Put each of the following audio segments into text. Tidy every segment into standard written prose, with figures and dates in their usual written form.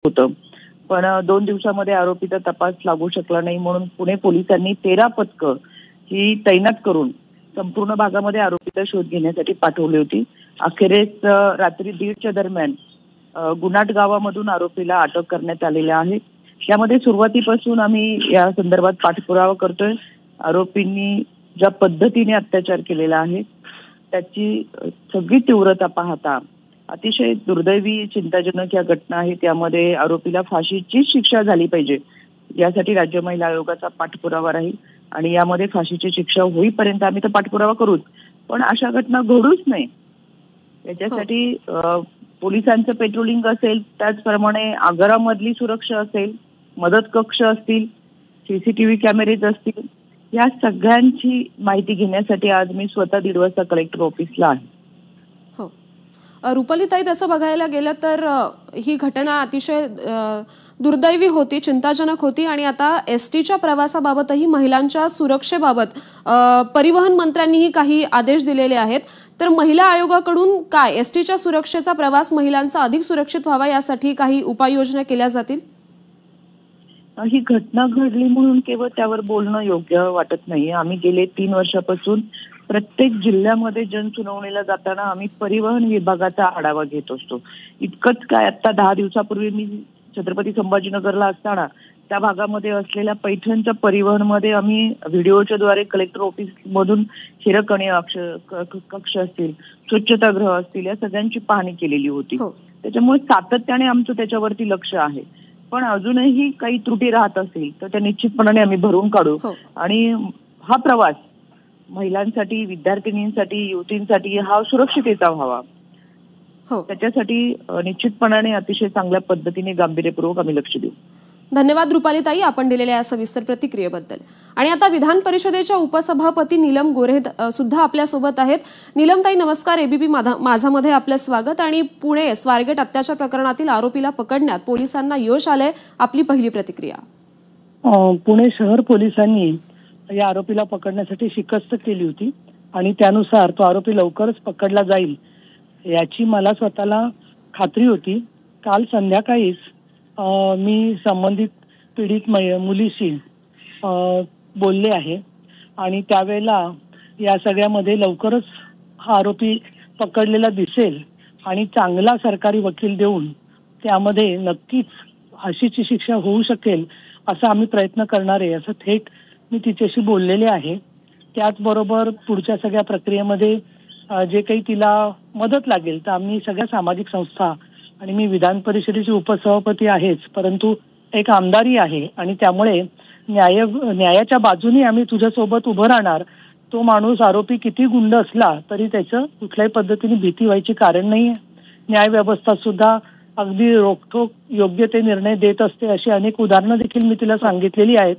होतं. पण 2 दिवसामध्ये आरोपीचा तपास लागू शकला नाही म्हणून पुणे पोलिसांनी 13 पथकं ही तैनात करून संपूर्ण भागामध्ये आरोपीचा शोध घेण्यासाठी पाठवली होती. अखेरीस रात्री 1:30च्या दरम्यान गुनाट गावामधून आरोपीला अटक करण्यात आलेली आहे. यामध्ये सुरुवातीपासून आम्ही या संदर्भात पाठपुरावा करतोय. आरोपींनी ज्या पद्धतीने अत्याचार केलेला आहे त्याची सगळी तीव्रता पाहता अतिशय दुर्दैवी चिंताजनक या घटना आहे. त्यामध्ये आरोपीला फाशीची शिक्षा झाली पाहिजे यासाठी राज्य महिला आयोगाचा पाठपुरावा राहील आणि यामध्ये फाशीची शिक्षा होईपर्यंत आम्ही तर पाठपुरावा करूच, पण अशा घटना घडूच नाही याच्यासाठी पोलिसांचं पेट्रोलिंग असेल, त्याचप्रमाणे आगारामधली सुरक्षा असेल, मदत कक्ष असतील, सीसीटीव्ही कॅमेरेज असतील, या सगळ्यांची माहिती घेण्यासाठी आज मी स्वतः 1:30 वाजता कलेक्टर ऑफिसला आहे. हो, रुपालीताई, तसं बघायला गेलं तर ही घटना अतिशय दुर्दैवी होती, चिंताजनक होती आणि आता एसटीच्या प्रवासाबाबतही महिलांच्या सुरक्षेबाबत परिवहन मंत्र्यांनीही काही आदेश दिलेले आहेत. तर महिला आयोगाकडून काय एसटीच्या सुरक्षेचा प्रवास महिलांचा अधिक सुरक्षित व्हावा यासाठी काही उपाययोजना केल्या जातील? ही घटना घडली म्हणून केवळ त्यावर बोलणं योग्य वाटत नाही. आम्ही गेले 3 वर्षापासून प्रत्येक जिल्ह्यामध्ये जनसुनावणीला जाताना आम्ही परिवहन विभागाचा आढावा घेत असतो. इतकंच काय, आता 10 दिवसापूर्वी मी छत्रपती संभाजीनगरला असताना त्या भागामध्ये असलेल्या पैठणच्या परिवहनमध्ये आम्ही व्हिडिओच्या द्वारे कलेक्टर ऑफिस मधून हिरकणी कक्ष असतील, स्वच्छतागृह असतील, या सगळ्यांची पाहणी केलेली होती. त्याच्यामुळे सातत्याने आमचं त्याच्यावरती लक्ष आहे. पण अजूनही काही त्रुटी राहत असतील तर त्या निश्चितपणाने आम्ही भरून काढू आणि हा प्रवास महिलांसाठी, विद्यार्थिनींसाठी, युवतींसाठी हा सुरक्षिततेचा व्हावा. त्याच्यासाठी निश्चितपणाने अतिशय चांगल्या पद्धतीने गांभीर्यपूर्वक आम्ही लक्ष देऊ. धन्यवाद रुपालीताई, आपण दिलेल्या या सविस्तर प्रतिक्रियेबद्दल. आणि आता विधान परिषदेच्या उपसभापती नीलम गोऱ्हे सुद्धा आपल्या सोबत आहेत. नीलमताई, नमस्कार. एबीपी माझामध्ये आपलं स्वागत. आणि पुणे स्वारगेट अत्याचार प्रकरणातील आरोपीला पकडण्यात पोलिसांना यश आलंय, आपली पहिली प्रतिक्रिया. पुणे शहर पोलिसांनी या आरोपीला पकडण्यासाठी शिकस्त केली होती आणि त्यानुसार तो आरोपी लवकरच पकडला जाईल याची मला स्वतःला खात्री होती. काल संध्याकाळीच मी संबंधित पीडित मुलीशी बोलले आहे आणि त्यावेळेला या सगळ्यामध्ये लवकरच हा आरोपी पकडलेला दिसेल आणि चांगला सरकारी वकील देऊन त्यामध्ये नक्कीच फाशीची शिक्षा होऊ शकेल असा आम्ही प्रयत्न करणार आहे, असं थेट मी तिच्याशी बोललेले आहे. त्याचबरोबर पुढच्या सगळ्या प्रक्रियेमध्ये जे काही तिला मदत लागेल तर आम्ही सगळ्या सामाजिक संस्था आणि मी विधान परिषदेचे उपसभापती आहेच, परंतु एक आमदारही आहे आणि त्यामुळे न्यायाच्या बाजूने आम्ही तुझ्यासोबत उभं राहणार. तो माणूस आरोपी किती गुंड असला तरी त्याचं कुठल्याही पद्धतीने भीती व्हायची कारण नाहीये. न्याय व्यवस्था सुद्धा अगदी रोखठोक योग्य ते निर्णय देत असते, अशी अनेक उदाहरणं देखील मी तिला सांगितलेली आहेत.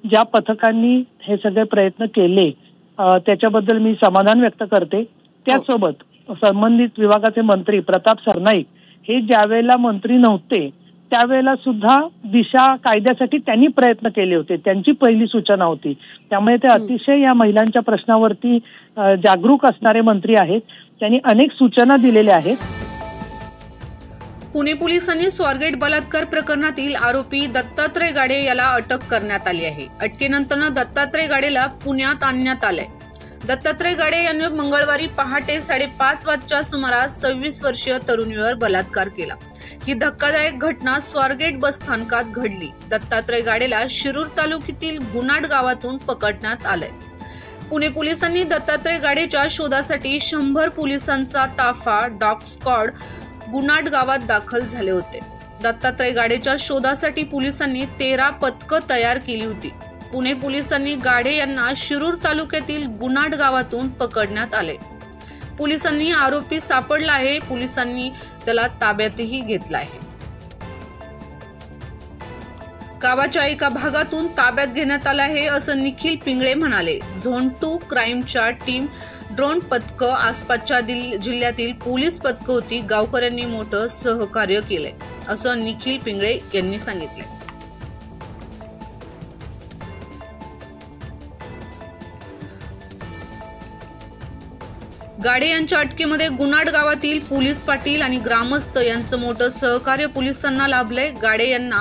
ज्या पथकांनी हे सगळे प्रयत्न केले त्याच्याबद्दल मी समाधान व्यक्त करते. त्याचसोबत संबंधित विभागाचे मंत्री प्रताप सरनाईक हे ज्यावेळेला मंत्री नव्हते त्यावेळेला सुद्धा दिशा कायद्यासाठी त्यांनी प्रयत्न केले होते, त्यांची पहिली सूचना होती. त्यामुळे ते अतिशय या महिलांच्या प्रश्नावरती जागरूक असणारे मंत्री आहेत. त्यांनी अनेक सूचना दिलेल्या आहेत. पुणे पोलिसांनी स्वारगेट बलात्कार प्रकरणातील आरोपी दत्तात्रय गाडे याला अटक करण्यात आली आहे. अटकेनंतर दत्तात्रय गाडेला पुण्यात आणण्यात आलंय. दत्तात्रय गाडे यांनी मंगळवारी पहाटे 5:30 वाजच्या सुमारास 26 वर्षीय तरुणीवर बलात्कार केला. ही धक्कादायक घटना स्वारगेट बस स्थानकात घडली. दत्तात्रय गाडेला शिरूर तालुक्यातील गुनाट गावातून पकडण्यात आलंय. पुणे पोलिसांनी दत्तात्रय गाडेच्या शोधासाठी 100 पोलिसांचा ताफा डॉग स्क्वॉड गुनाट गावात दाखल झाले होते. दत्तात्रय गाडेच्या शोधासाठी पोलिसांनी 13 पथकं तयार केली होती. पुणे पोलिसांनी गाडे यांना शिरूर तालुक्यातील गुनाट गावातून पकडण्यात आले. पोलिसांनी आरोपी सापडला आहे. पोलिसांनी त्याला ताब्यातही घेतला आहे. गावाच्या एका भागातून ताब्यात घेण्यात आला आहे असं निखिल पिंगळे म्हणाले. झोन 2 क्राईमच्या टीम, ड्रोन पथकं, आसपासच्या जिल्ह्यातील पोलीस पथकं होती. गावकऱ्यांनी मोठं सहकार्य केलंय असं निखिल पिंगळे यांनी सांगितले. गाडे यांच्या अटकेमध्ये गुन्हाड गावातील पोलीस पाटील आणि ग्रामस्थ यांचं मोठं सहकार्य पोलिसांना लाभलंय। गाडे यांना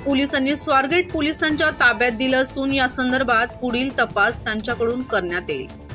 पोलिसांनी स्वारगेट पोलिसांच्या ताब्यात दिलं असून या संदर्भात पुढील तपास त्यांच्याकडून करण्यात येईल।